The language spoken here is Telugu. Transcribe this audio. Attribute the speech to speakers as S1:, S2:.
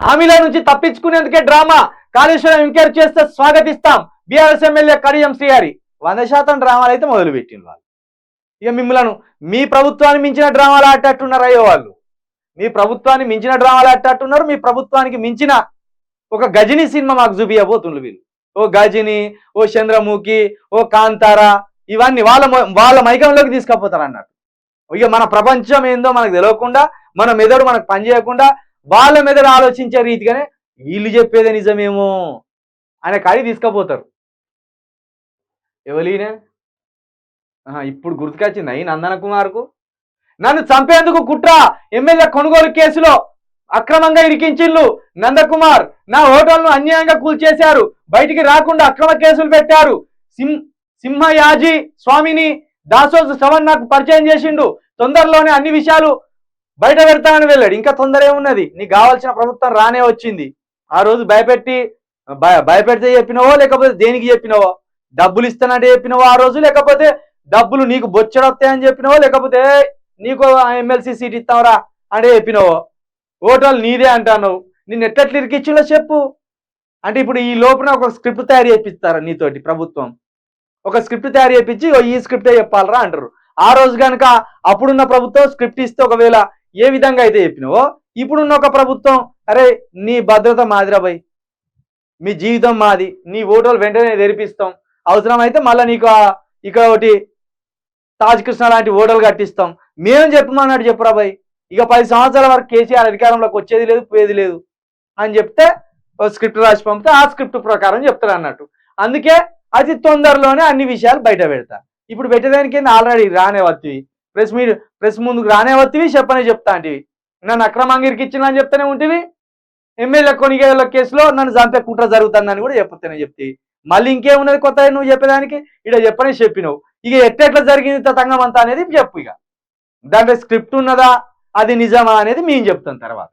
S1: హామీల నుంచి తప్పించుకునేందుకే డ్రామా, కాళేశ్వరం ఎంక్వైరీ చేస్తే స్వాగతిస్తాం బీఆర్ఎస్ ఎమ్మెల్యే కడియం శ్రీహరి. 100% డ్రామాలు అయితే మొదలుపెట్టిన వాళ్ళు. ఇక మిమ్మల్ని మీ ప్రభుత్వాన్ని మించిన డ్రామాలు ఆడేటట్టున్నారు అయ్యో వాళ్ళు. మీ ప్రభుత్వాన్ని మించిన డ్రామాలు ఆడేటట్టున్నారు. మీ ప్రభుత్వానికి మించిన ఒక గజని సినిమా మాకు చూపియబోతుండ్రు వీళ్ళు. ఓ గజని, ఓ చంద్రముఖి, ఓ కాంతారా, ఇవన్నీ వాళ్ళ మైకంలోకి తీసుకుపోతారు అన్నట్టు. ఇక మన ప్రపంచం ఏందో మనకు తెలియకుండా, మన మెదడు మనకు పనిచేయకుండా వాళ్ళ మెదడు ఆలోచించే రీతిగానే వీళ్ళు చెప్పేదే నిజమేమో అనే కాడికి తీసుకుపోతారు. ఎవలీనే ఇప్పుడు గుర్తుకొచ్చింది అయి నందన కుమార్కు. నన్ను చంపేందుకు కుట్ర, ఎమ్మెల్యే కొనుగోలు కేసులో అక్రమంగా ఇరికించిళ్ళు నందకుమార్. నా హోటల్ను అన్యాయంగా కూల్చేశారు, బయటికి రాకుండా అక్రమ కేసులు పెట్టారు. సింహయాజీ స్వామిని దాసోజు శ్రవణ్ నాకు పరిచయం చేసిండు. తొందరలోనే అన్ని విషయాలు బయట పెడతానని వెళ్ళాడు. ఇంకా తొందర ఏమున్నది, నీకు కావాల్సిన ప్రభుత్వం రానే వచ్చింది. ఆ రోజు భయపెడితే చెప్పినవో లేకపోతే దేనికి చెప్పినవో? డబ్బులు ఇస్తానంటే చెప్పినవో ఆ రోజు, లేకపోతే డబ్బులు నీకు బొచ్చడొస్తాయని చెప్పినవో, లేకపోతే నీకు ఎమ్మెల్సీ సీట్ ఇస్తావరా అంటే చెప్పినవో? హోటల్ నీదే అంటాను, నిన్ను ఎట్లట్లు ఇరికిచ్చిందో చెప్పు. అంటే ఇప్పుడు ఈ లోపల ఒక స్క్రిప్ట్ తయారు చేపిస్తారు నీతోటి ప్రభుత్వం. ఒక స్క్రిప్ట్ తయారు చేయించి ఈ స్క్రిప్టే చెప్పాలరా అంటారు. ఆ రోజు కనుక అప్పుడున్న ప్రభుత్వం స్క్రిప్ట్ ఇస్తే ఒకవేళ ఏ విధంగా అయితే చెప్పినవో, ఇప్పుడున్న ఒక ప్రభుత్వం అరే నీ భద్రత మాదిరాబాయ్, మీ జీవితం మాది, నీ ఓటోలు వెంటనే తెరిపిస్తాం, అవసరమైతే మళ్ళీ నీకు ఇక్కడ ఒకటి తాజ్ కృష్ణ లాంటి ఓటోలు కట్టిస్తాం, మేమేం చెప్పమన్నాడు చెప్పురాబాయ్. ఇక 10 సంవత్సరాల వరకు కేసీఆర్ అధికారంలోకి వచ్చేది లేదు, పోయేది లేదు అని చెప్తే స్క్రిప్ట్ రాసి పంపితే ఆ స్క్రిప్ట్ ప్రకారం చెప్తాడు అన్నట్టు. అందుకే అతి తొందరలోనే అన్ని విషయాలు బయట పెడతా. ఇప్పుడు పెట్టేదానికి ఆల్రెడీ రానే వత్తివి, ప్రెస్ ముందుకు రానే వత్తివి, చెప్పనే చెప్తా అంటివి. నన్ను అక్రమంగా ఇరికిచ్చిన అని చెప్తానే ఉంటివి. ఎమ్మెల్యే కొనుగోలు కేసులో నన్ను చంపే కుట్ర జరుగుతుందని కూడా చెప్తానే చెప్తివి. మళ్ళీ ఇంకేమున్నది కొత్త నువ్వు చెప్పేదానికి? ఇక్కడ చెప్పనే చెప్పినావు. ఇక ఎట్లా జరిగింది తతంగం అంతా అనేది చెప్పు. ఇక దాంట్లో స్క్రిప్ట్ ఉన్నదా, అది నిజమా అనేది మేము చెప్తాం తర్వాత.